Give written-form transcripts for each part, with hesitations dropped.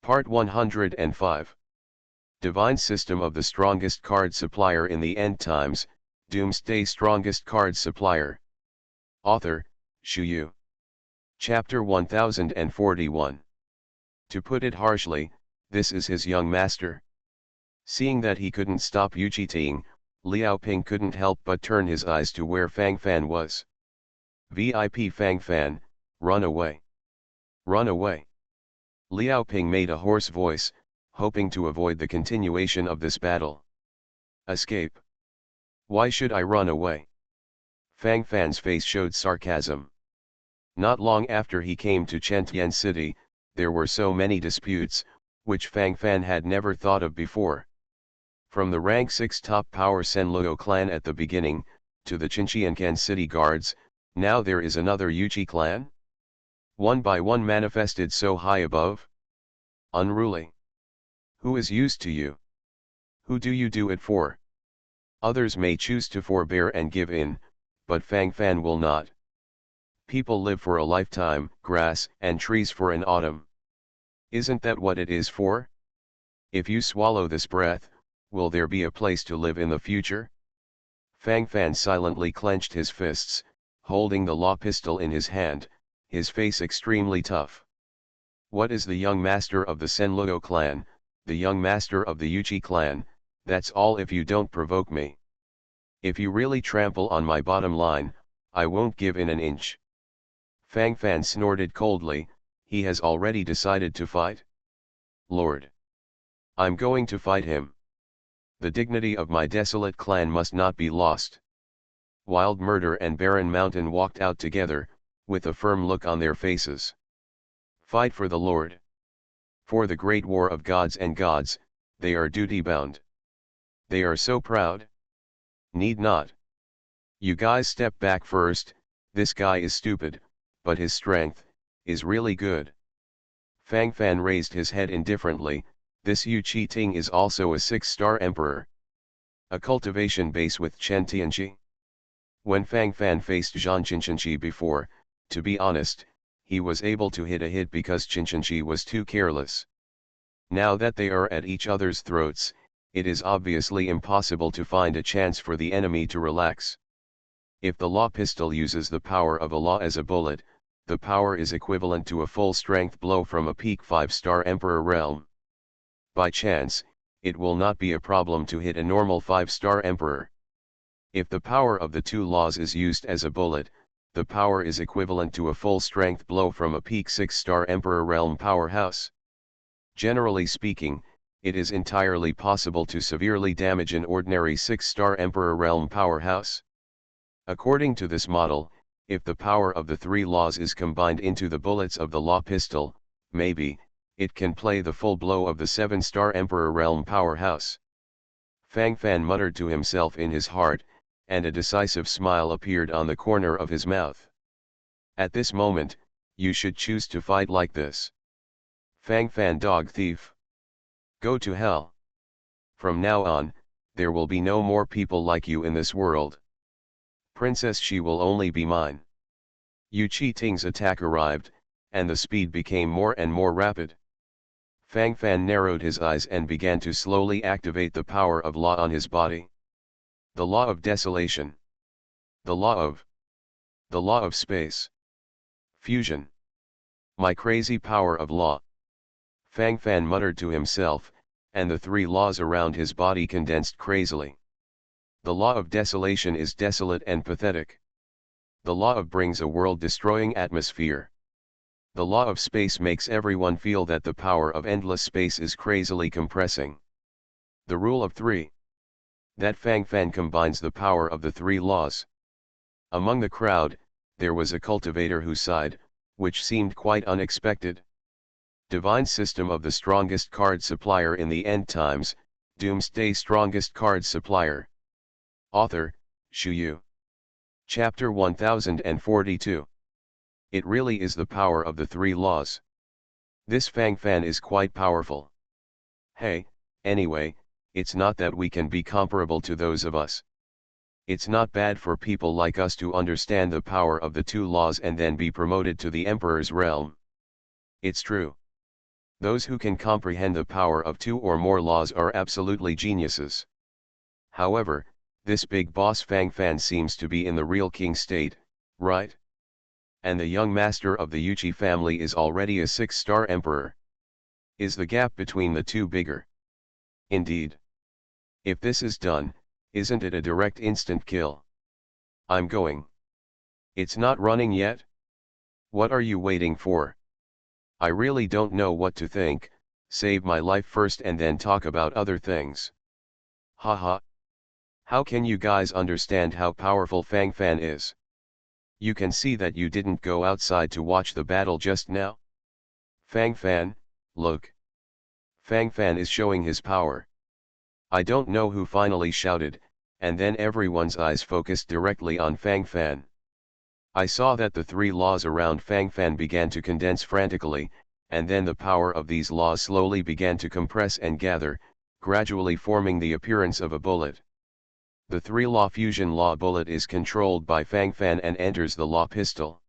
Part 105. Divine System of the Strongest Card Supplier in the End Times, Doomsday Strongest Card Supplier. Author, Shu Yu. Chapter 1041. To put it harshly, this is his young master. Seeing that he couldn't stop Yu cheating, Liao Ping couldn't help but turn his eyes to where Fang Fan was. VIP Fang Fan, run away. Run away. Liao Ping made a hoarse voice, hoping to avoid the continuation of this battle. Escape. Why should I run away? Fang Fan's face showed sarcasm. Not long after he came to Chentian City, there were so many disputes, which Fang Fan had never thought of before. From the rank 6 top power Senluo clan at the beginning, to the Qinqiancan city guards, now there is another Yuchi clan? One by one manifested so high above? Unruly. Who is used to you? Who do you do it for? Others may choose to forbear and give in, but Fang Fan will not. People live for a lifetime, grass and trees for an autumn. Isn't that what it is for? If you swallow this breath, will there be a place to live in the future? Fang Fan silently clenched his fists, holding the law pistol in his hand, his face extremely tough. What is the young master of the Senluo clan, the young master of the Yuchi clan? That's all if you don't provoke me. If you really trample on my bottom line, I won't give in an inch. Fang Fan snorted coldly. He has already decided to fight? Lord! I'm going to fight him. The dignity of my desolate clan must not be lost. Wild Murder and Baron Mountain walked out together, with a firm look on their faces. Fight for the Lord. For the great war of gods and gods, they are duty-bound. They are so proud. Need not. You guys step back first. This guy is stupid, but his strength is really good. Fang Fan raised his head indifferently. This Yu Qi-Ting is also a 6-star emperor. A cultivation base with Chen Tianqi. When Fang Fan faced Zhang Qinchenqi before, to be honest, he was able to hit a hit because Qinchenqi was too careless. Now that they are at each other's throats, it is obviously impossible to find a chance for the enemy to relax. If the law pistol uses the power of a law as a bullet, the power is equivalent to a full-strength blow from a peak 5-star emperor realm. By chance, it will not be a problem to hit a normal 5-star emperor. If the power of the two laws is used as a bullet, the power is equivalent to a full-strength blow from a peak 6-star emperor realm powerhouse. Generally speaking, it is entirely possible to severely damage an ordinary 6-star emperor realm powerhouse. According to this model, if the power of the three laws is combined into the bullets of the law pistol, maybe, it can play the full blow of the 7-star emperor realm powerhouse. Fang Fan muttered to himself in his heart, and a decisive smile appeared on the corner of his mouth. At this moment, you should choose to fight like this. Fang Fan dog thief. Go to hell. From now on, there will be no more people like you in this world. Princess She will only be mine. Yu Qi-Ting's attack arrived, and the speed became more and more rapid. Fang Fan narrowed his eyes and began to slowly activate the power of law on his body. The law of desolation. The law of space. Fusion. My crazy power of law. Fang Fan muttered to himself, and the three laws around his body condensed crazily. The law of desolation is desolate and pathetic. The law of brings a world-destroying atmosphere. The law of space makes everyone feel that the power of endless space is crazily compressing. The rule of three. That Fang Fan combines the power of the three laws. Among the crowd, there was a cultivator who sighed, which seemed quite unexpected. Divine System of the Strongest Card Supplier in the End Times, Doomsday Strongest Card Supplier. Author, Shu Yu. Chapter 1042. It really is the power of the three laws. This Fang Fan is quite powerful. Hey, anyway, it's not that we can be comparable to those of us. It's not bad for people like us to understand the power of the two laws and then be promoted to the Emperor's realm. It's true. Those who can comprehend the power of two or more laws are absolutely geniuses. However, this big boss Fang Fan seems to be in the real king state, right? And the young master of the Yuchi family is already a 6-star emperor. Is the gap between the two bigger? Indeed. If this is done, isn't it a direct instant kill? I'm going. It's not running yet? What are you waiting for? I really don't know what to think, save my life first and then talk about other things. Haha. How can you guys understand how powerful Fang Fan is? You can see that you didn't go outside to watch the battle just now. Fang Fan, look. Fang Fan is showing his power. I don't know who finally shouted, and then everyone's eyes focused directly on Fang Fan. I saw that the 3 laws around Fang Fan began to condense frantically, and then the power of these laws slowly began to compress and gather, gradually forming the appearance of a bullet. The 3-law fusion law bullet is controlled by Fang Fan and enters the law pistol.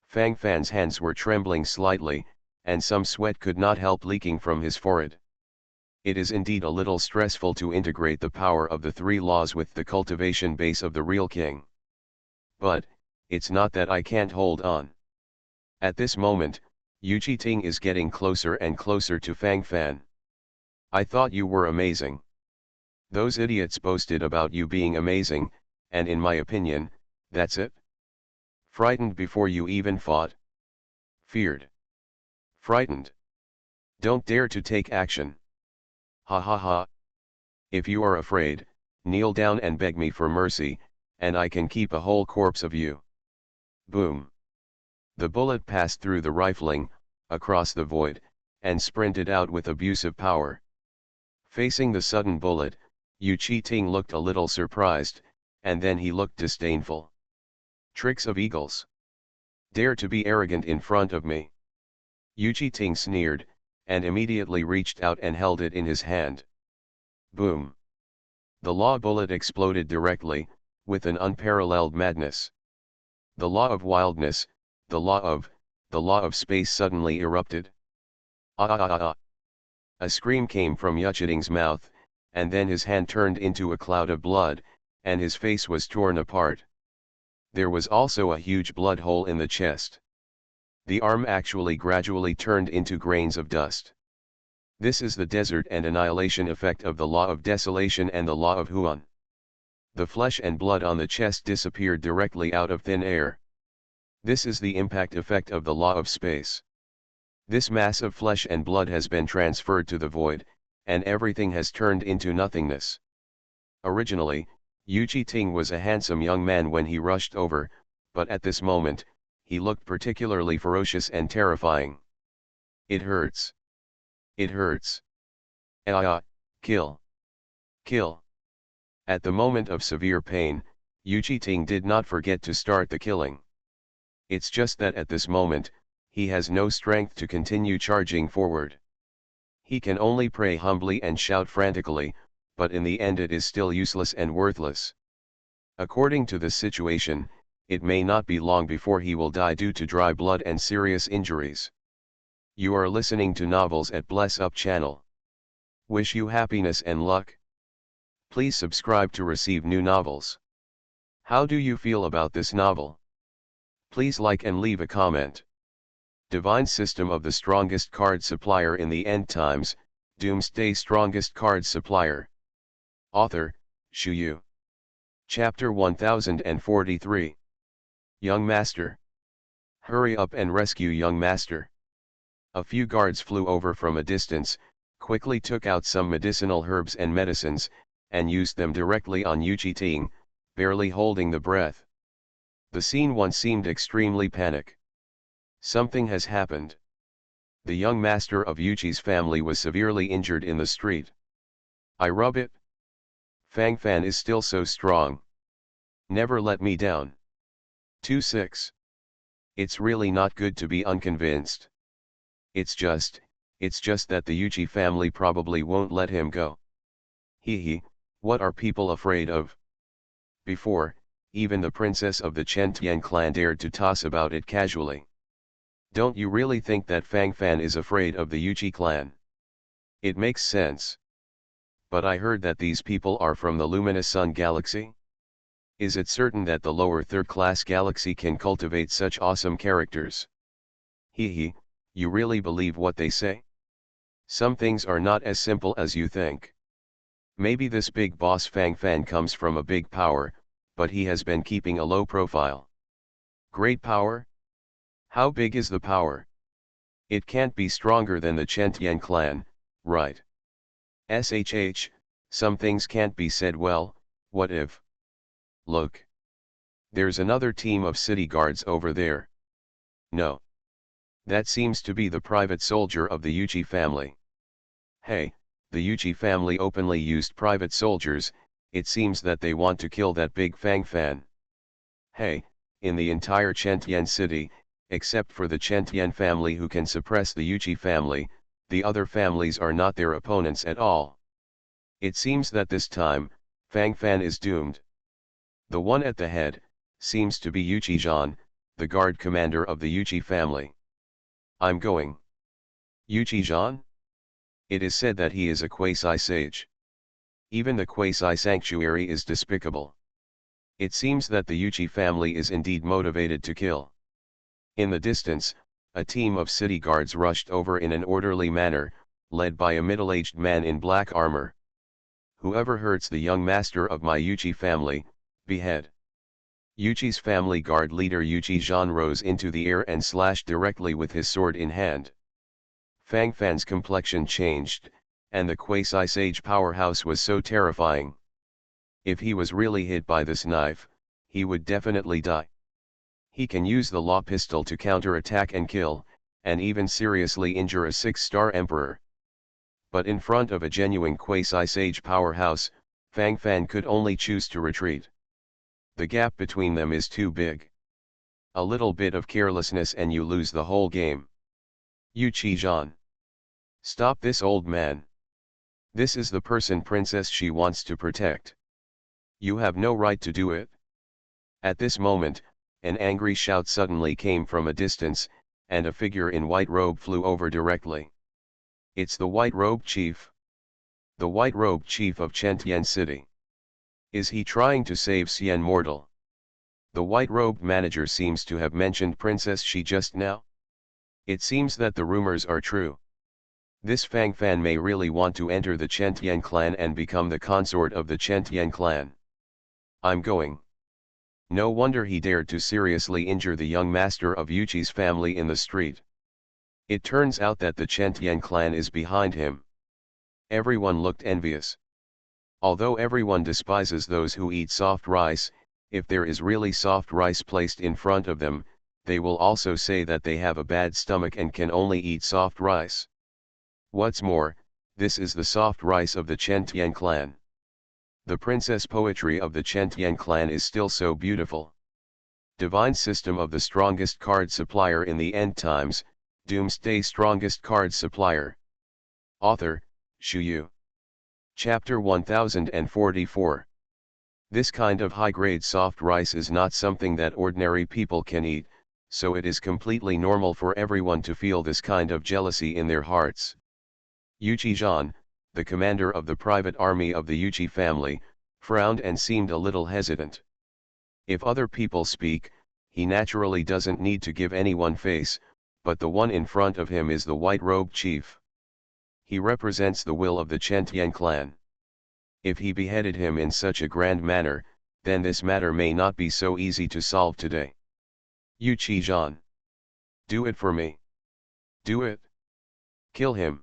Fang Fan's hands were trembling slightly, and some sweat could not help leaking from his forehead. It is indeed a little stressful to integrate the power of the 3 laws with the cultivation base of the real king. But, it's not that I can't hold on. At this moment, Yuchi Ting is getting closer and closer to Fang Fan. I thought you were amazing. Those idiots boasted about you being amazing, and in my opinion, that's it. Frightened before you even fought. Feared. Frightened. Don't dare to take action. Ha ha ha. If you are afraid, kneel down and beg me for mercy, and I can keep a whole corpse of you. Boom. The bullet passed through the rifling, across the void, and sprinted out with abusive power. Facing the sudden bullet, Yuchi Ting looked a little surprised, and then he looked disdainful. Tricks of eagles. Dare to be arrogant in front of me. Yuchi Ting sneered, and immediately reached out and held it in his hand. Boom. The law bullet exploded directly, with an unparalleled madness. The law of wildness, the law of space suddenly erupted. Ah ah ah ah. A scream came from Yuchiting's mouth, and then his hand turned into a cloud of blood, and his face was torn apart. There was also a huge blood hole in the chest. The arm actually gradually turned into grains of dust. This is the desert and annihilation effect of the law of desolation and the law of Huan. The flesh and blood on the chest disappeared directly out of thin air. This is the impact effect of the law of space. This mass of flesh and blood has been transferred to the void, and everything has turned into nothingness. Originally, Yuchi Ting was a handsome young man when he rushed over, but at this moment, he looked particularly ferocious and terrifying. It hurts. It hurts. Kill. Kill. At the moment of severe pain, Yuchi Ting did not forget to start the killing. It's just that at this moment, he has no strength to continue charging forward. He can only pray humbly and shout frantically, but in the end it is still useless and worthless. According to this situation, it may not be long before he will die due to dry blood and serious injuries. You are listening to Novels at Bless Up channel. Wish you happiness and luck. Please subscribe to receive new novels. How do you feel about this novel? Please like and leave a comment. Divine System of the Strongest Card Supplier in the End Times, Doomsday Strongest Card Supplier. Author, Shu Yu. Chapter 1043. Young Master. Hurry up and rescue Young Master. A few guards flew over from a distance, quickly took out some medicinal herbs and medicines, and used them directly on Yuchi Ting, barely holding the breath. The scene once seemed extremely panic. Something has happened. The young master of Yuchi's family was severely injured in the street. I rub it. Fang Fan is still so strong. Never let me down. 2-6. It's really not good to be unconvinced. It's just that the Yuchi family probably won't let him go. Hee, what are people afraid of? Before, even the princess of the Chen Tian clan dared to toss about it casually. Don't you really think that Fang Fan is afraid of the Yuchi clan? It makes sense. But I heard that these people are from the luminous sun galaxy? Is it certain that the lower third-class galaxy can cultivate such awesome characters? Hee, you really believe what they say? Some things are not as simple as you think. Maybe this big boss Fang Fan comes from a big power, but he has been keeping a low profile. Great power? How big is the power? It can't be stronger than the Chentian clan, right? SHH, some things can't be said well, what if? Look. There's another team of city guards over there. No. That seems to be the private soldier of the Yuchi family. Hey, the Yuchi family openly used private soldiers, it seems that they want to kill that big Fang Fan. Hey, in the entire Chentian city, except for the Chentian family who can suppress the Yuchi family, the other families are not their opponents at all. It seems that this time, Fang Fan is doomed. The one at the head, seems to be Yuchi Zhan, the guard commander of the Yuchi family. I'm going. Yuchi Zhan? It is said that he is a quasi-sage. Even the quasi-sanctuary is despicable. It seems that the Yuchi family is indeed motivated to kill. In the distance, a team of city guards rushed over in an orderly manner, led by a middle-aged man in black armor. Whoever hurts the young master of my Yuchi family, behead. Yuchi's family guard leader Yuchi Zhan rose into the air and slashed directly with his sword in hand. Fang Fan's complexion changed, and the quasi-sage powerhouse was so terrifying. If he was really hit by this knife, he would definitely die. He can use the law pistol to counter-attack and kill, and even seriously injure a 6-star emperor. But in front of a genuine quasi-sage powerhouse, Fang Fan could only choose to retreat. The gap between them is too big. A little bit of carelessness and you lose the whole game. Yuchi Zhan. Stop this old man. This is the person princess she wants to protect. You have no right to do it. At this moment, an angry shout suddenly came from a distance, and a figure in white robe flew over directly. It's the White Robe Chief. The White Robe Chief of Chentian City. Is he trying to save Xian Mortal? The White Robe manager seems to have mentioned Princess Shi just now. It seems that the rumors are true. This Fang Fan may really want to enter the Chentian clan and become the consort of the Chentian clan. I'm going. No wonder he dared to seriously injure the young master of Yuchi's family in the street. It turns out that the Chentian clan is behind him. Everyone looked envious. Although everyone despises those who eat soft rice, if there is really soft rice placed in front of them, they will also say that they have a bad stomach and can only eat soft rice. What's more, this is the soft rice of the Chentian clan. The princess poetry of the Chentian clan is still so beautiful. Divine system of the strongest card supplier in the end times, Doomsday strongest card supplier. Author, Shu Yu. Chapter 1044. This kind of high-grade soft rice is not something that ordinary people can eat, so it is completely normal for everyone to feel this kind of jealousy in their hearts. Yuchi Zhan, the commander of the private army of the Yuchi family, frowned and seemed a little hesitant. If other people speak, he naturally doesn't need to give anyone face, but the one in front of him is the White Robe Chief. He represents the will of the Chentian clan. If he beheaded him in such a grand manner, then this matter may not be so easy to solve today. Yuchi Zhan. Do it for me. Do it. Kill him.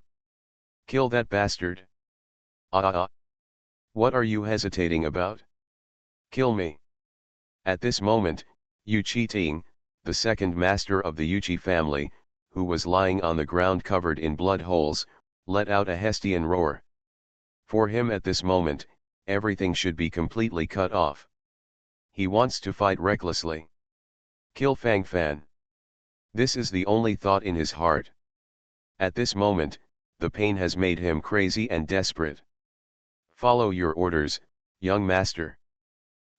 Kill that bastard. What are you hesitating about? Kill me. At this moment, Yuchi Ting, the second master of the Yuchi family, who was lying on the ground covered in blood holes, let out a Hestian roar. For him at this moment, everything should be completely cut off. He wants to fight recklessly. Kill Fang Fan. This is the only thought in his heart. At this moment, the pain has made him crazy and desperate. Follow your orders, young master.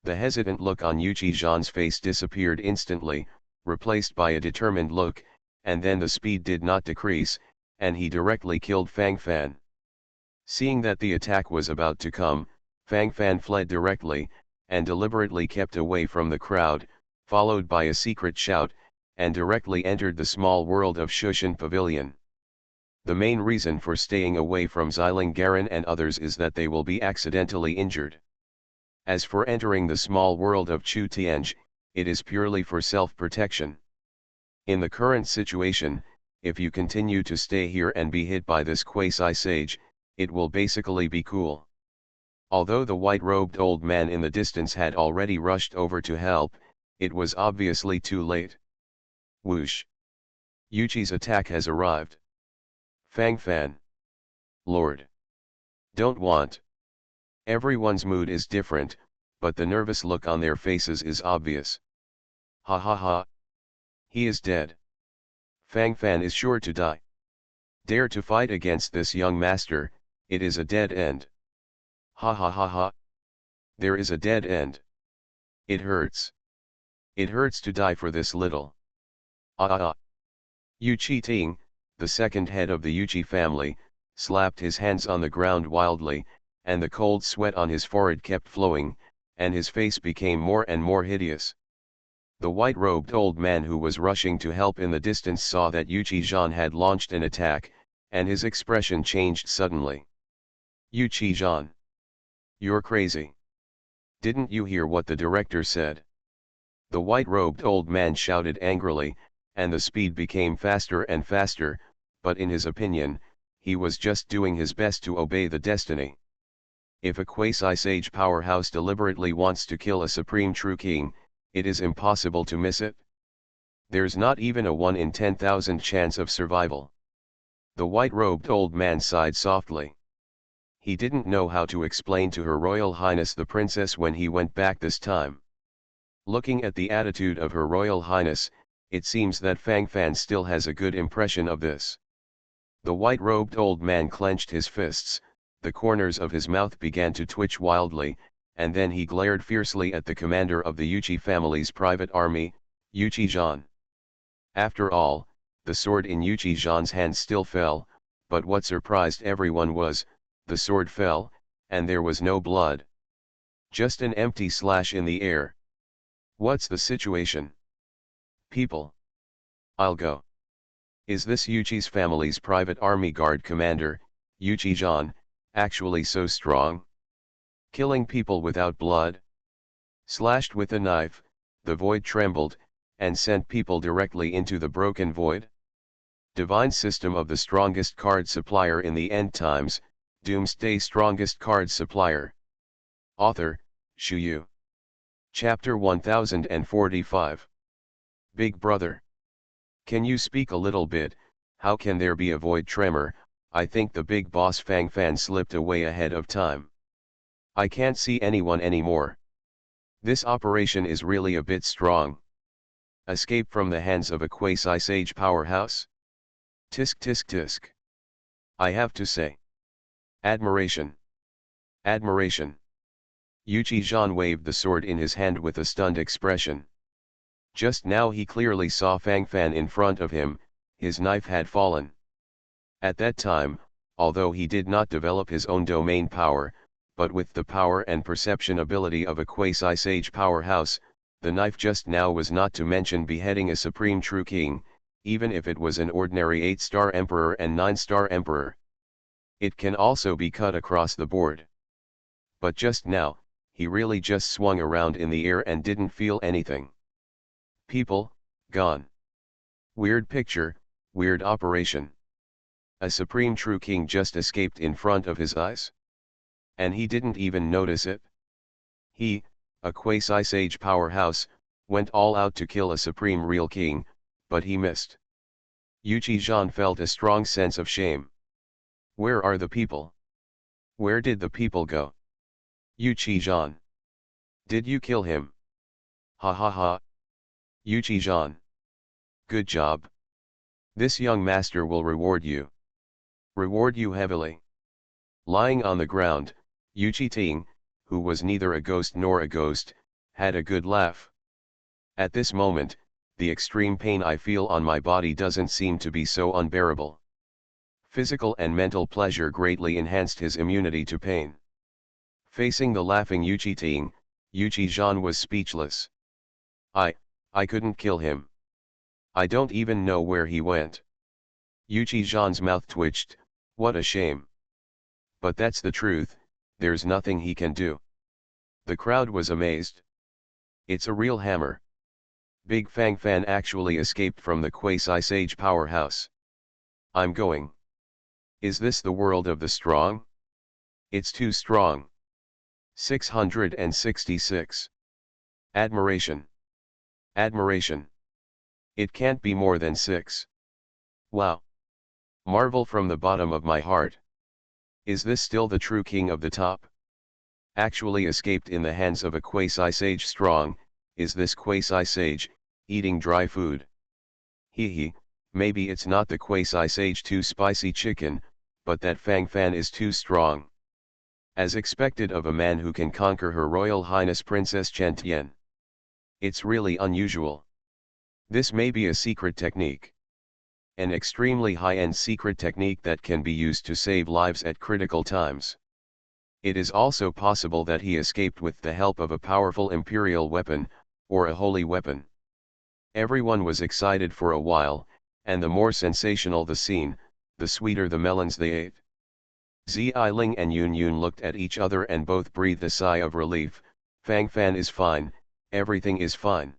The hesitant look on Yuchi Zhan's face disappeared instantly, replaced by a determined look, and then the speed did not decrease, and he directly killed Fang Fan. Seeing that the attack was about to come, Fang Fan fled directly, and deliberately kept away from the crowd, followed by a secret shout, and directly entered the small world of Shushan Pavilion. The main reason for staying away from Xiling Garen and others is that they will be accidentally injured. As for entering the small world of Chu Tianj, it is purely for self-protection. In the current situation, if you continue to stay here and be hit by this quasi-sage, it will basically be cool. Although the white-robed old man in the distance had already rushed over to help, it was obviously too late. Whoosh! Yuchi's attack has arrived. Fang Fan. Lord. Don't want. Everyone's mood is different, but the nervous look on their faces is obvious. Ha ha ha. He is dead. Fang Fan is sure to die. Dare to fight against this young master, it is a dead end. Ha ha ha ha. There is a dead end. It hurts. It hurts to die for this little. Ah ah ah. Yu Chi-ting, the second head of the Yuchi family, slapped his hands on the ground wildly, and the cold sweat on his forehead kept flowing, and his face became more and more hideous. The white-robed old man who was rushing to help in the distance saw that Yu Chi-jan had launched an attack, and his expression changed suddenly. Yu Chi-jan. You're crazy. Didn't you hear what the director said? The white-robed old man shouted angrily, and the speed became faster and faster, but in his opinion, he was just doing his best to obey the destiny. If a quasi-sage powerhouse deliberately wants to kill a supreme true king, it is impossible to miss it. There's not even a 1 in 10,000 chance of survival. The white-robed old man sighed softly. He didn't know how to explain to Her Royal Highness the Princess when he went back this time. Looking at the attitude of Her Royal Highness, it seems that Fang Fan still has a good impression of this. The white-robed old man clenched his fists, the corners of his mouth began to twitch wildly, and then he glared fiercely at the commander of the Yuchi family's private army, Yu Chi-jan. After all, the sword in Yu Chi-jan's hand still fell, but what surprised everyone was, the sword fell, and there was no blood. Just an empty slash in the air. What's the situation? People. I'll go. Is this Yuchi's family's private army guard commander, Yu Chi-jan, actually so strong? Killing people without blood? Slashed with a knife, the void trembled, and sent people directly into the broken void? Divine system of the strongest card supplier in the end times, Doomsday strongest card supplier. Author, Shu Yu. Chapter 1045. Big brother. Can you speak a little bit? How can there be a void tremor? I think the big boss Fang Fan slipped away ahead of time. I can't see anyone anymore. This operation is really a bit strong. Escape from the hands of a quasi-sage powerhouse? Tisk tisk tisk. I have to say. Admiration. Admiration. Yu Chi-jan waved the sword in his hand with a stunned expression. Just now he clearly saw Fang Fan in front of him, his knife had fallen. At that time, although he did not develop his own domain power, but with the power and perception ability of a quasi-sage powerhouse, the knife just now was not to mention beheading a supreme true king, even if it was an ordinary 8-star emperor and 9-star emperor. It can also be cut across the board. But just now, he really just swung around in the air and didn't feel anything. People, gone. Weird picture, weird operation. A supreme true king just escaped in front of his eyes. And he didn't even notice it. He, a quasi-sage powerhouse, went all out to kill a supreme real king, but he missed. Yu Chi-jan felt a strong sense of shame. Where are the people? Where did the people go? Yu Chi-jan. Did you kill him? Ha ha ha. Yu Chi-jan. Good job. This young master will reward you. Reward you heavily. Lying on the ground, Yu Chi-ting, who was neither a ghost nor a ghost, had a good laugh. At this moment, the extreme pain I feel on my body doesn't seem to be so unbearable. Physical and mental pleasure greatly enhanced his immunity to pain. Facing the laughing Yuchi-Ting, Yuchi-Jean was speechless. I couldn't kill him. I don't even know where he went. Yuchi-Jean's mouth twitched. What a shame. But that's the truth, there's nothing he can do. The crowd was amazed. It's a real hammer. Big Fang Fan actually escaped from the quasi-sage powerhouse. I'm going. Is this the world of the strong? It's too strong. 666. Admiration. Admiration. It can't be more than 6. Wow. Marvel from the bottom of my heart. Is this still the true king of the top? Actually escaped in the hands of a quasi-sage strong, is this quasi-sage, eating dry food? Hee, maybe it's not the quasi-sage too spicy chicken, but that Fang Fan is too strong. As expected of a man who can conquer Her Royal Highness Princess Chen Tian. It's really unusual. This may be a secret technique. An extremely high-end secret technique that can be used to save lives at critical times. It is also possible that he escaped with the help of a powerful imperial weapon, or a holy weapon. Everyone was excited for a while, and the more sensational the scene, the sweeter the melons they ate. Zi Ling and Yun Yun looked at each other and both breathed a sigh of relief. Fang Fan is fine, everything is fine.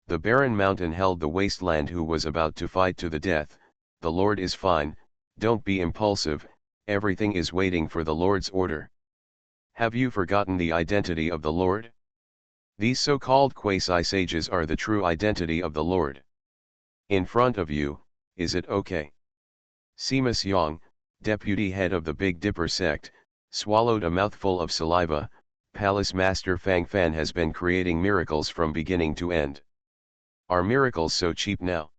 The barren mountain held the wasteland who was about to fight to the death. The Lord is fine, don't be impulsive, everything is waiting for the Lord's order. Have you forgotten the identity of the Lord? These so-called quasi-sages are the true identity of the Lord. In front of you, is it okay? Simas Yang, deputy head of the Big Dipper sect, swallowed a mouthful of saliva. Palace Master Fang Fan has been creating miracles from beginning to end. Are miracles so cheap now?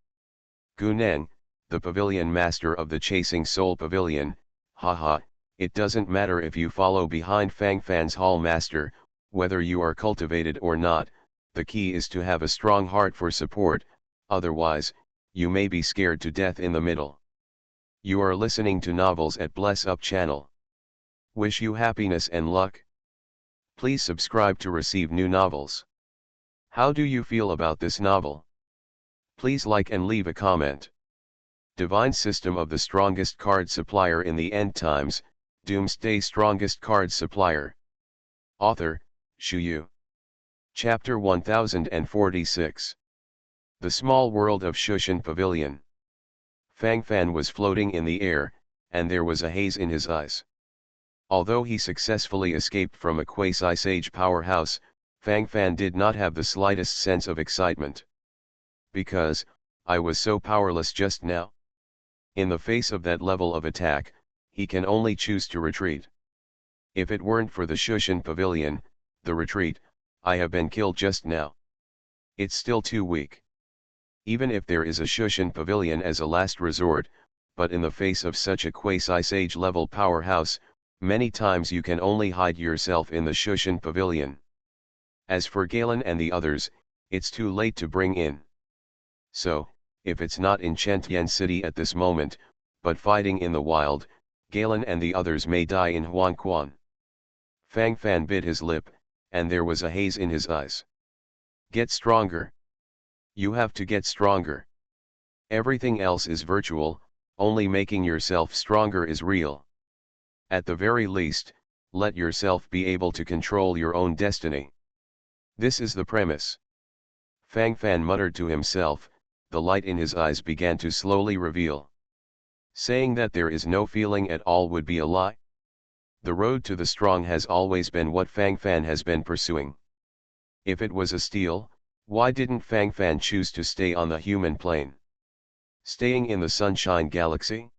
Gu Neng, the pavilion master of the Chasing Soul Pavilion, haha, it doesn't matter if you follow behind Fang Fan's hall master, whether you are cultivated or not, the key is to have a strong heart for support, otherwise, you may be scared to death in the middle. You are listening to Novels at Bless Up channel. Wish you happiness and luck. Please subscribe to receive new novels. How do you feel about this novel? Please like and leave a comment. Divine System of the Strongest Card Supplier in the End Times, Doomsday Strongest Card Supplier. Author, Shu Yu. Chapter 1046. The Small World of Shushan Pavilion. Fang Fan was floating in the air, and there was a haze in his eyes. Although he successfully escaped from a quasi-sage powerhouse, Fang Fan did not have the slightest sense of excitement. Because, I was so powerless just now. In the face of that level of attack, he can only choose to retreat. If it weren't for the Shushan Pavilion, the retreat, I have been killed just now. It's still too weak. Even if there is a Shushan Pavilion as a last resort, but in the face of such a quasi-sage level powerhouse, many times you can only hide yourself in the Shushan Pavilion. As for Galen and the others, it's too late to bring in. So, if it's not in Chentian City at this moment, but fighting in the wild, Galen and the others may die in Huangquan. Fang Fan bit his lip, and there was a haze in his eyes. Get stronger. You have to get stronger. Everything else is virtual, only making yourself stronger is real. At the very least, let yourself be able to control your own destiny. This is the premise. Fang Fan muttered to himself, the light in his eyes began to slowly reveal. Saying that there is no feeling at all would be a lie. The road to the strong has always been what Fang Fan has been pursuing. If it was a steal, why didn't Fang Fan choose to stay on the human plane? Staying in the Sunshine Galaxy?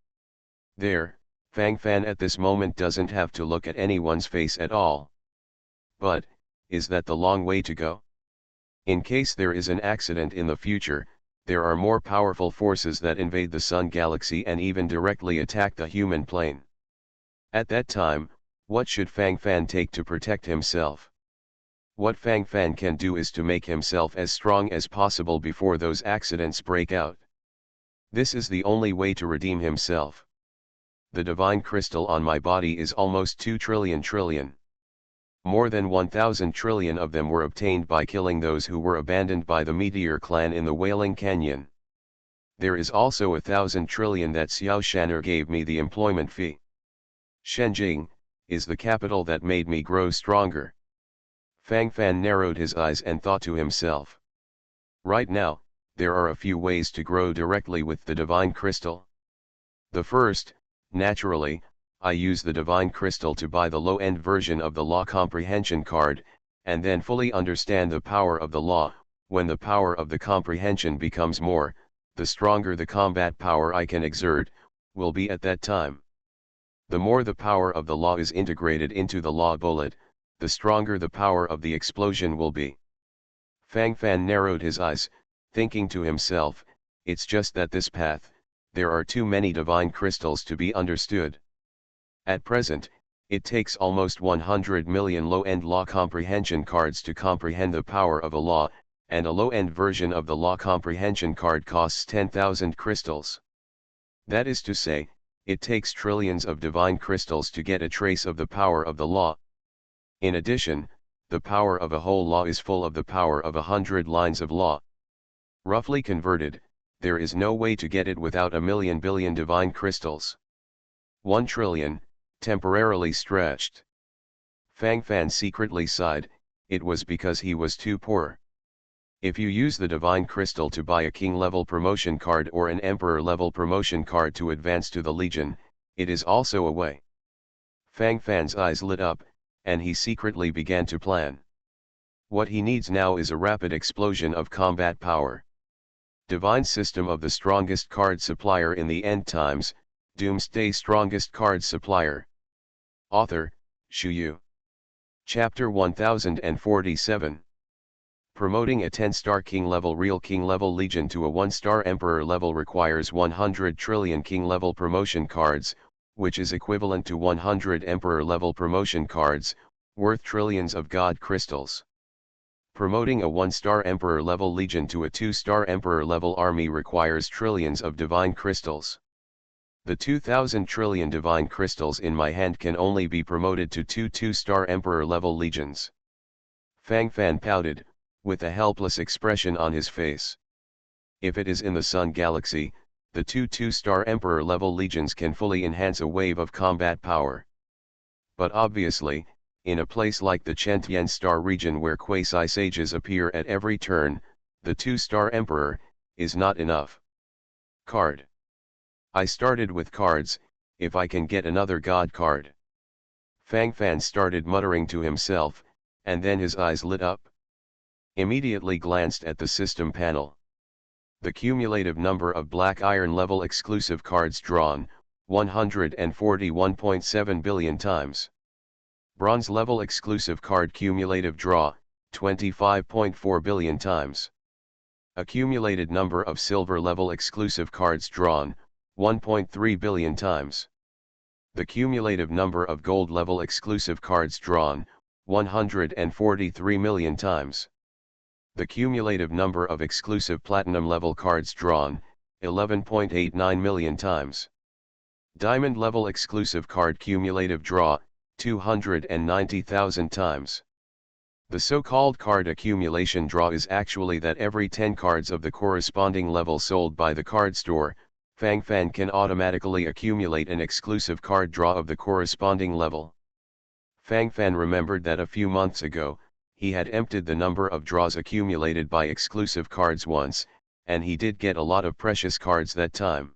There, Fang Fan at this moment doesn't have to look at anyone's face at all. But, is that the long way to go? In case there is an accident in the future, there are more powerful forces that invade the Sun Galaxy and even directly attack the human plane. At that time, what should Fang Fan take to protect himself? What Fang Fan can do is to make himself as strong as possible before those accidents break out. This is the only way to redeem himself. The divine crystal on my body is almost 2 trillion. More than 1,000 trillion of them were obtained by killing those who were abandoned by the Meteor clan in the Wailing Canyon. There is also 1,000 trillion that Xiao Shaner gave me the employment fee. Shenjing is the capital that made me grow stronger. Fang Fan narrowed his eyes and thought to himself. Right now, there are a few ways to grow directly with the divine crystal. The first, naturally, I use the divine crystal to buy the low-end version of the law comprehension card, and then fully understand the power of the law. When the power of the comprehension becomes more, the stronger the combat power I can exert will be at that time. The more the power of the law is integrated into the law bullet, the stronger the power of the explosion will be. Fang Fan narrowed his eyes, thinking to himself, it's just that this path, there are too many divine crystals to be understood. At present, it takes almost 100 million low-end law comprehension cards to comprehend the power of a law, and a low-end version of the law comprehension card costs 10,000 crystals. That is to say, it takes trillions of divine crystals to get a trace of the power of the law. In addition, the power of a whole law is full of the power of 100 lines of law. Roughly converted, there is no way to get it without 1,000,000 billion divine crystals. 1 trillion, temporarily stretched. Fang Fan secretly sighed, it was because he was too poor. If you use the divine crystal to buy a king-level promotion card or an emperor-level promotion card to advance to the Legion, it is also a way. Fang Fan's eyes lit up, and he secretly began to plan. What he needs now is a rapid explosion of combat power. Divine System of the Strongest Card Supplier in the End Times, Doomsday Strongest Card Supplier. Author, Shu Yu. Chapter 1047. Promoting a 10-star king-level real king-level legion to a 1-star emperor level requires 100 trillion king-level promotion cards, which is equivalent to 100 emperor level promotion cards, worth trillions of god crystals. Promoting a 1-star emperor level legion to a 2-star emperor level army requires trillions of divine crystals. The 2,000 trillion divine crystals in my hand can only be promoted to 2-star emperor level legions. Fang Fan pouted, with a helpless expression on his face. If it is in the Sun Galaxy, the 2-star emperor level legions can fully enhance a wave of combat power. But obviously, in a place like the Chentian star region where quasi-sages appear at every turn, the 2-star emperor is not enough. Card. I started with cards, if I can get another god card. Fang Fan started muttering to himself, and then his eyes lit up. Immediately glanced at the system panel. The cumulative number of black iron level exclusive cards drawn, 141.7 billion times. Bronze level exclusive card cumulative draw, 25.4 billion times. Accumulated number of silver level exclusive cards drawn, 1.3 billion times. The cumulative number of gold level exclusive cards drawn, 143 million times. The cumulative number of exclusive platinum level cards drawn, 11.89 million times. Diamond level exclusive card cumulative draw, 290,000 times. The so-called card accumulation draw is actually that every 10 cards of the corresponding level sold by the card store, Fang Fan can automatically accumulate an exclusive card draw of the corresponding level. Fang Fan remembered that a few months ago, he had emptied the number of draws accumulated by exclusive cards once, and he did get a lot of precious cards that time.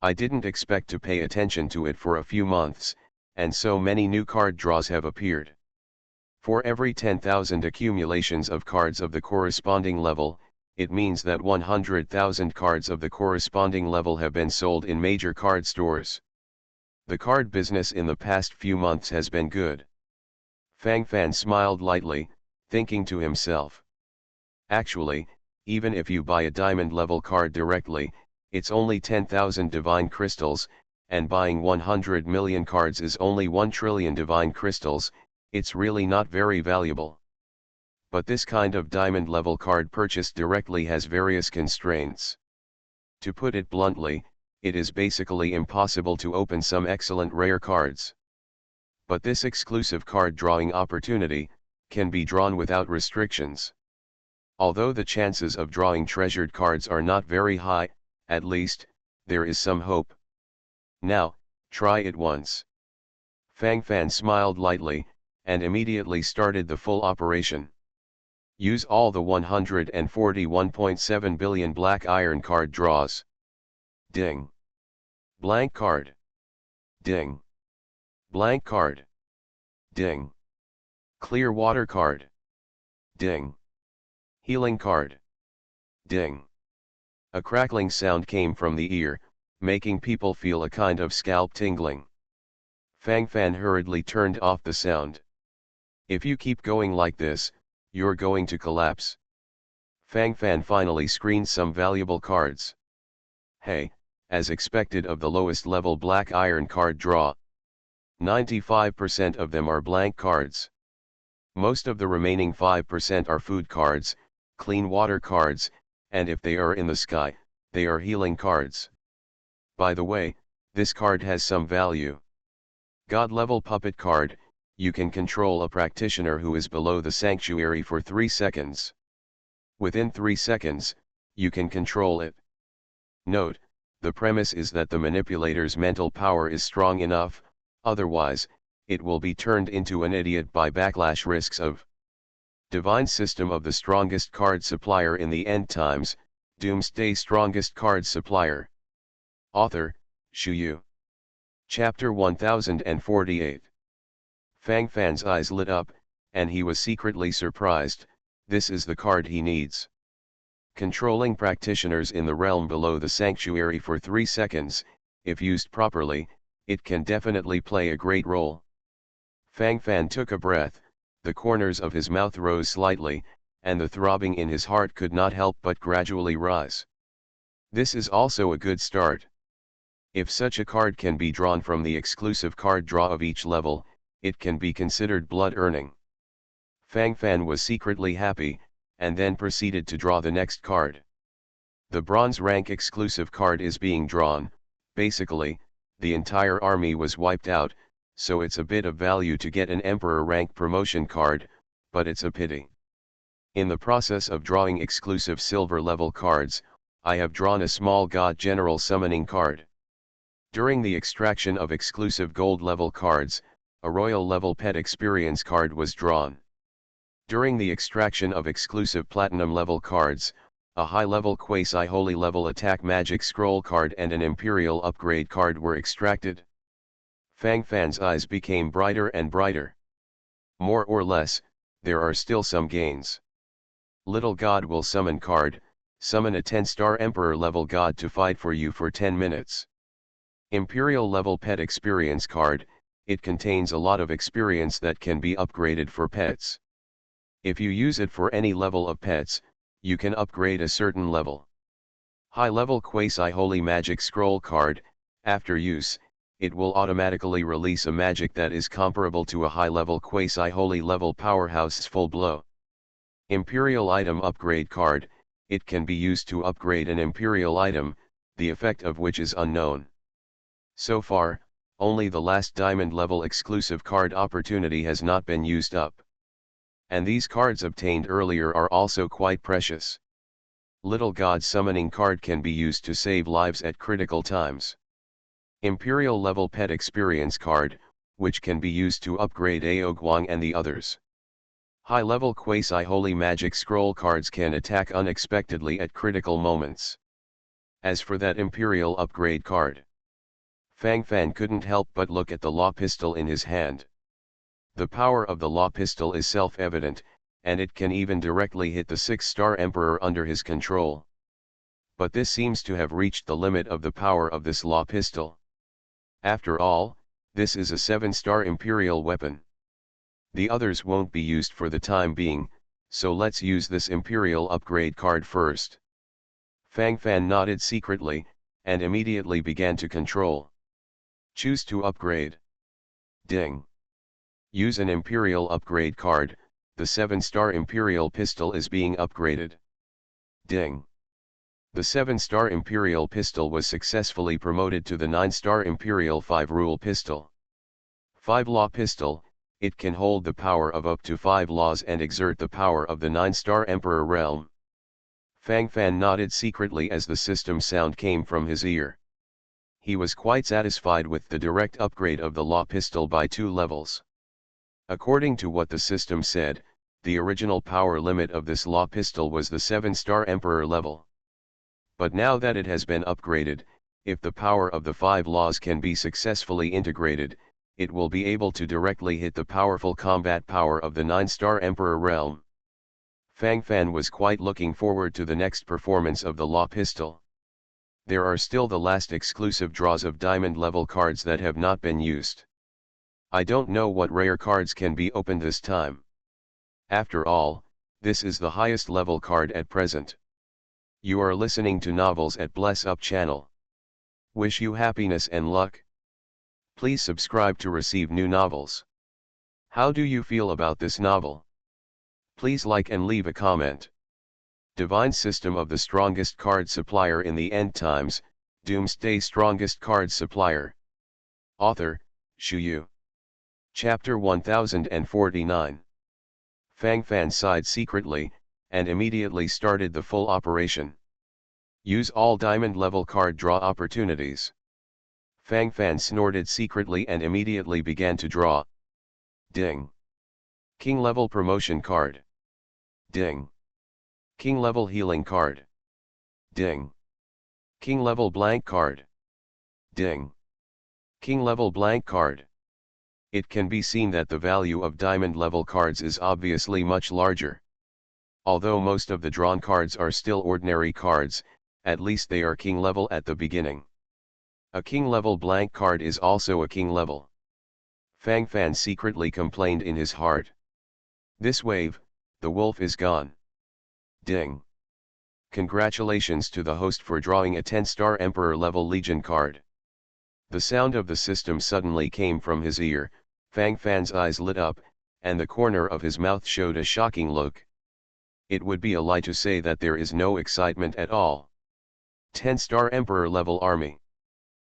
I didn't expect to pay attention to it for a few months, and so many new card draws have appeared. For every 10,000 accumulations of cards of the corresponding level, it means that 100,000 cards of the corresponding level have been sold in major card stores. The card business in the past few months has been good. Fang Fan smiled lightly, thinking to himself. Actually, even if you buy a diamond level card directly, it's only 10,000 divine crystals, and buying 100 million cards is only 1 trillion divine crystals, it's really not very valuable. But this kind of diamond level card purchased directly has various constraints. To put it bluntly, it is basically impossible to open some excellent rare cards. But this exclusive card drawing opportunity can be drawn without restrictions. Although the chances of drawing treasured cards are not very high, at least, there is some hope. Now, try it once. Fang Fan smiled lightly, and immediately started the full operation. Use all the 141.7 billion black iron card draws. Ding. Blank card. Ding. Blank card. Ding. Clear water card. Ding. Healing card. Ding. A crackling sound came from the ear, making people feel a kind of scalp tingling. Fang Fan hurriedly turned off the sound. If you keep going like this, you're going to collapse. Fang Fan finally screened some valuable cards. Hey, as expected of the lowest level black iron card draw, 95% of them are blank cards. Most of the remaining 5% are food cards, clean water cards, and if they are in the sky, they are healing cards. By the way, this card has some value. God level puppet card, you can control a practitioner who is below the sanctuary for 3 seconds. Within 3 seconds, you can control it. Note, the premise is that the manipulator's mental power is strong enough, otherwise, it will be turned into an idiot by backlash risks of Divine System of the Strongest Card Supplier in the End Times, Doomsday Strongest Card Supplier. Author, Shu Yu. Chapter 1048. Fang Fan's eyes lit up, and he was secretly surprised. This is the card he needs. Controlling practitioners in the realm below the sanctuary for 3 seconds, if used properly, it can definitely play a great role. Fang Fan took a breath, the corners of his mouth rose slightly, and the throbbing in his heart could not help but gradually rise. This is also a good start. If such a card can be drawn from the exclusive card draw of each level, it can be considered blood earning. Fang Fan was secretly happy, and then proceeded to draw the next card. The bronze rank exclusive card is being drawn. Basically, the entire army was wiped out, so it's a bit of value to get an emperor rank promotion card, but it's a pity. In the process of drawing exclusive silver level cards, I have drawn a small god general summoning card. During the extraction of exclusive gold level cards, a royal level pet experience card was drawn. During the extraction of exclusive platinum level cards, a high level quasi-holy level attack magic scroll card and an imperial upgrade card were extracted. Fang Fan's eyes became brighter and brighter. More or less, there are still some gains. Little God will summon card, summon a 10-star emperor level god to fight for you for 10 minutes. Imperial level pet experience card, it contains a lot of experience that can be upgraded for pets. If you use it for any level of pets, you can upgrade a certain level. High level quasi-holy magic scroll card, after use, it will automatically release a magic that is comparable to a high level quasi-holy level powerhouse's full blow. Imperial item upgrade card, it can be used to upgrade an imperial item, the effect of which is unknown. So far, only the last diamond level exclusive card opportunity has not been used up. And these cards obtained earlier are also quite precious. Little God summoning card can be used to save lives at critical times. Imperial level pet experience card, which can be used to upgrade Aoguang and the others. High level quasi-holy magic scroll cards can attack unexpectedly at critical moments. As for that imperial upgrade card, Fang Fan couldn't help but look at the law pistol in his hand. The power of the law pistol is self-evident, and it can even directly hit the 6-star emperor under his control. But this seems to have reached the limit of the power of this law pistol. After all, this is a 7-star imperial weapon. The others won't be used for the time being, so let's use this imperial upgrade card first. Fang Fan nodded secretly, and immediately began to control. Choose to upgrade. Ding. Use an imperial upgrade card, the 7-star Imperial pistol is being upgraded. Ding. The 7-star Imperial pistol was successfully promoted to the 9-star Imperial 5-rule pistol. 5-law pistol, it can hold the power of up to 5 laws and exert the power of the 9-star Emperor realm. Fang Fan nodded secretly as the system sound came from his ear. He was quite satisfied with the direct upgrade of the law pistol by 2 levels. According to what the system said, the original power limit of this law pistol was the 7-star Emperor level. But now that it has been upgraded, if the power of the 5 laws can be successfully integrated, it will be able to directly hit the powerful combat power of the 9-star Emperor realm. Fang Fan was quite looking forward to the next performance of the law pistol. There are still the last exclusive draws of diamond level cards that have not been used. I don't know what rare cards can be opened this time. After all, this is the highest level card at present. You are listening to Novels at Bless Up channel. Wish you happiness and luck. Please subscribe to receive new novels. How do you feel about this novel? Please like and leave a comment. Divine System of the Strongest Card Supplier in the End Times, Doomsday Strongest Card Supplier. Author, Shu Yu. Chapter 1049. Fang Fan sighed secretly, and immediately started the full operation. Use all diamond level card draw opportunities. Fang Fan snorted secretly and immediately began to draw. Ding. King level promotion card. Ding. King level healing card. Ding. King level blank card. Ding. King level blank card. It can be seen that the value of diamond level cards is obviously much larger. Although most of the drawn cards are still ordinary cards, at least they are king level at the beginning. A king level blank card is also a king level. Fang Fan secretly complained in his heart. This wave, the wolf is gone. Ding. Congratulations to the host for drawing a 10-star Emperor level Legion card. The sound of the system suddenly came from his ear. Fang Fan's eyes lit up, and the corner of his mouth showed a shocking look. It would be a lie to say that there is no excitement at all. 10-star Emperor level army.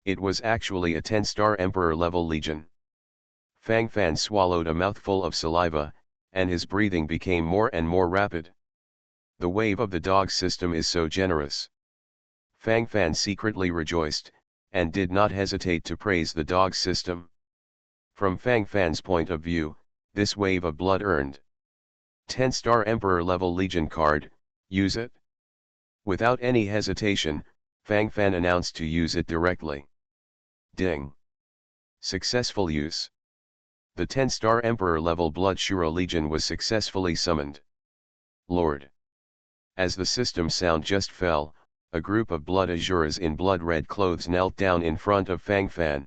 It was actually a 10-star Emperor level Legion. Fang Fan swallowed a mouthful of saliva, and his breathing became more and more rapid. The wave of the dog system is so generous. Fang Fan secretly rejoiced, and did not hesitate to praise the dog system. From Fang Fan's point of view, this wave of blood earned 10-star Emperor level Legion card, use it. Without any hesitation, Fang Fan announced to use it directly. Ding. Successful use. The 10-star Emperor level Blood Shura Legion was successfully summoned. Lord. As the system sound just fell, a group of Blood Azuras in blood red clothes knelt down in front of Fang Fan.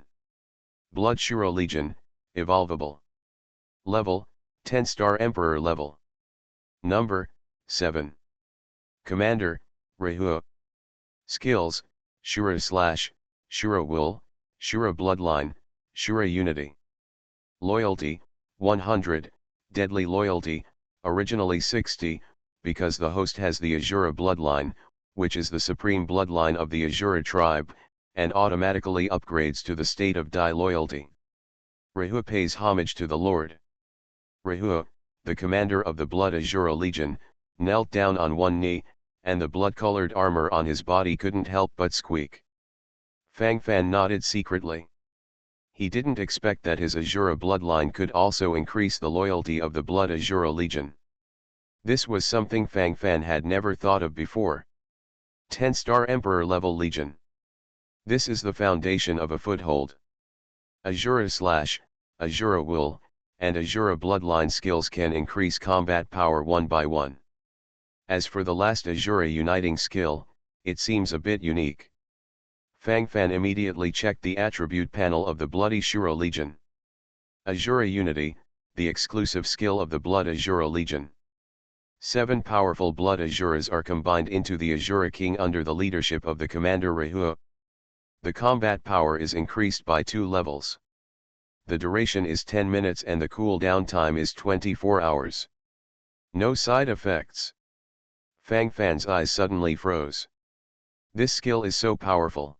Blood Shura Legion, evolvable. Level, 10-star Emperor level. Number, 7. Commander, Rehu. Skills, Shura / Shura Wool, Shura Bloodline, Shura Unity. Loyalty, 100, Deadly Loyalty, originally 60, because the host has the Azura bloodline, which is the supreme bloodline of the Azura tribe, and automatically upgrades to the state of Die Loyalty. Rehu pays homage to the Lord. Rehu, the commander of the Blood Azura Legion, knelt down on one knee, and the blood-colored armor on his body couldn't help but squeak. Fang Fan nodded secretly. He didn't expect that his Azura bloodline could also increase the loyalty of the Blood Azura Legion. This was something Fang Fan had never thought of before. 10-star Emperor level Legion. This is the foundation of a foothold. Azura / Azura Wool, and Azura bloodline skills can increase combat power one by one. As for the last Azura uniting skill, it seems a bit unique. Fang Fan immediately checked the attribute panel of the Bloody Shura Legion. Azura Unity, the exclusive skill of the Blood Azura Legion. 7 powerful Blood Azuras are combined into the Azura King under the leadership of the commander Rehu. The combat power is increased by 2 levels. The duration is 10 minutes and the cooldown time is 24 hours. No side effects. Fang Fan's eyes suddenly froze. This skill is so powerful.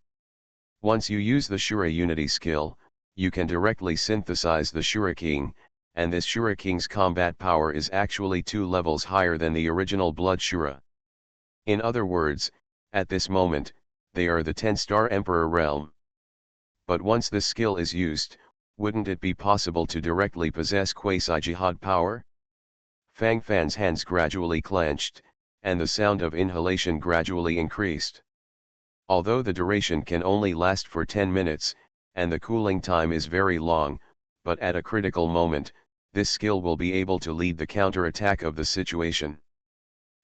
Once you use the Shura Unity skill, you can directly synthesize the Shura King, and this Shura King's combat power is actually 2 levels higher than the original Blood Shura. In other words, at this moment, they are the 10-star Emperor realm. But once this skill is used, wouldn't it be possible to directly possess quasi-jihad power? Fang Fan's hands gradually clenched, and the sound of inhalation gradually increased. Although the duration can only last for 10 minutes, and the cooling time is very long, but at a critical moment, this skill will be able to lead the counter-attack of the situation.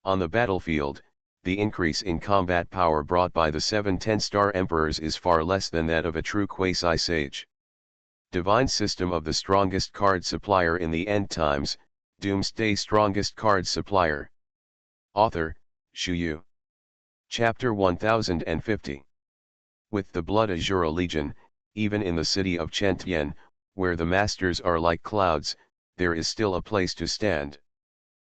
On the battlefield, the increase in combat power brought by the 7 10-star emperors is far less than that of a true quasi-sage. Divine System of the Strongest Card Supplier in the End Times, Doomsday Strongest Card Supplier. Author, Shu Yu. Chapter 1050. With the Blood Azura Legion, even in the city of Chentian, where the masters are like clouds, there is still a place to stand.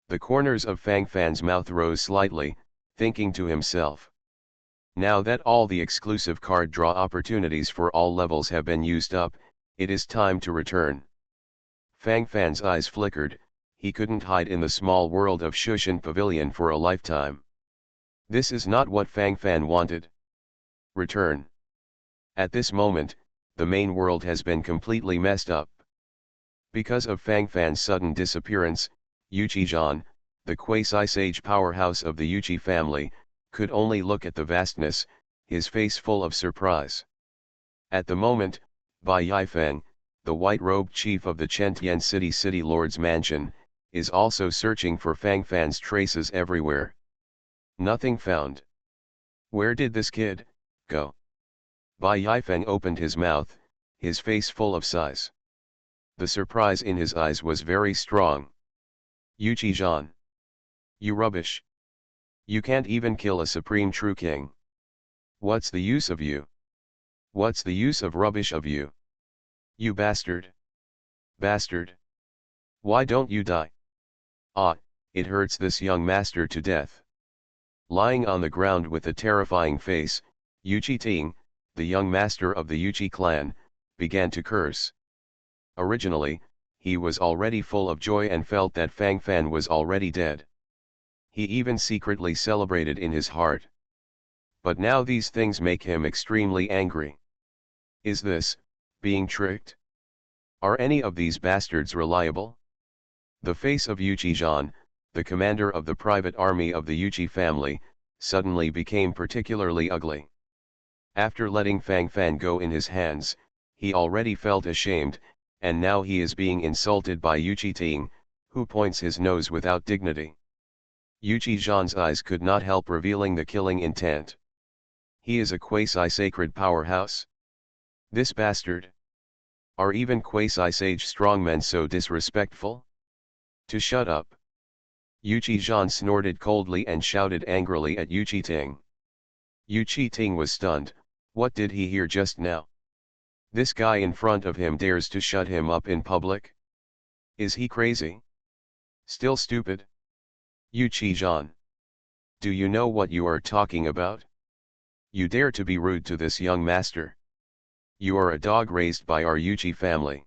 The corners of Fang Fan's mouth rose slightly, thinking to himself. Now that all the exclusive card draw opportunities for all levels have been used up, it is time to return. Fang Fan's eyes flickered, he couldn't hide in the small world of Shushan Pavilion for a lifetime. This is not what Fang Fan wanted. Return. At this moment, the main world has been completely messed up. Because of Fang Fan's sudden disappearance, Yuchi-Jan, the quasi-sage powerhouse of the Yuchi family, could only look at the vastness, his face full of surprise. At the moment, Bai Yifeng, the white-robed chief of the Chentian City Lord's mansion, is also searching for Fang Fan's traces everywhere. Nothing found. Where did this kid go? Bai Yifeng opened his mouth, his face full of sighs. The surprise in his eyes was very strong. Yuchi-Jan. You rubbish. You can't even kill a supreme true king. What's the use of you? What's the use of rubbish of you? You bastard. Bastard. Why don't you die? Ah, it hurts this young master to death. Lying on the ground with a terrifying face, Yuchi Ting, the young master of the Yuchi clan, began to curse. Originally, he was already full of joy and felt that Fang Fan was already dead. He even secretly celebrated in his heart. But now these things make him extremely angry. Is this being tricked? Are any of these bastards reliable? The face of Yuchi-Jan, the commander of the private army of the Yuchi family, suddenly became particularly ugly. After letting Fang Fan go in his hands, he already felt ashamed, and now he is being insulted by Yuchi Ting, who points his nose without dignity. Yuchi-Jan's eyes could not help revealing the killing intent. He is a quasi-sacred powerhouse. This bastard. Are even quasi-sage strongmen so disrespectful? To shut up. Yuchi-Jan snorted coldly and shouted angrily at Yuchi Ting. Yuchi Ting was stunned. What did he hear just now? This guy in front of him dares to shut him up in public? Is he crazy? Still stupid? Yuchi-Jan. Do you know what you are talking about? You dare to be rude to this young master. You are a dog raised by our Yuchi family.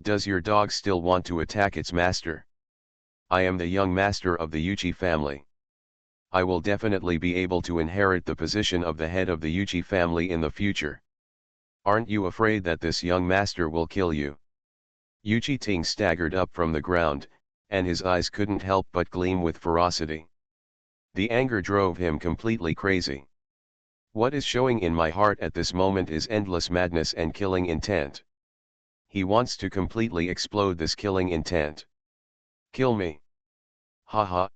Does your dog still want to attack its master? I am the young master of the Yuchi family. I will definitely be able to inherit the position of the head of the Yuchi family in the future. Aren't you afraid that this young master will kill you? Yuchi Ting staggered up from the ground, and his eyes couldn't help but gleam with ferocity. The anger drove him completely crazy. What is showing in my heart at this moment is endless madness and killing intent. He wants to completely explode this killing intent. Kill me. Haha.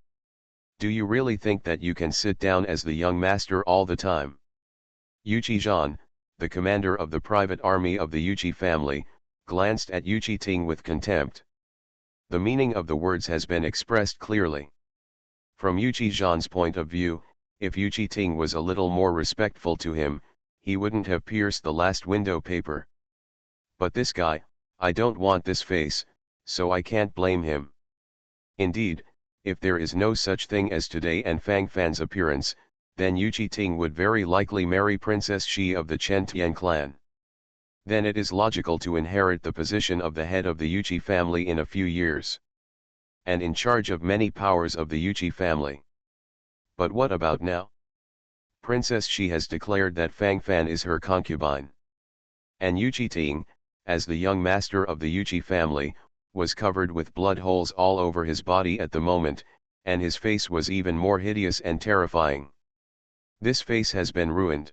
Do you really think that you can sit down as the young master all the time? Yuchi-Jan, the commander of the private army of the Yuchi family, glanced at Yuchi Ting with contempt. The meaning of the words has been expressed clearly. From Yuchi-Jan's point of view, if Yuchi Ting was a little more respectful to him, he wouldn't have pierced the last window paper. But this guy, I don't want this face, so I can't blame him. Indeed, if there is no such thing as today and Fang Fan's appearance, then Yu Ting would very likely marry Princess Shi of the Chen Tian clan. Then it is logical to inherit the position of the head of the Yuchi family in a few years. And in charge of many powers of the Yuchi family. But what about now? Princess Shi has declared that Fang Fan is her concubine. And Yu Ting, as the young master of the Yuchi family, was covered with blood holes all over his body at the moment, and his face was even more hideous and terrifying. This face has been ruined.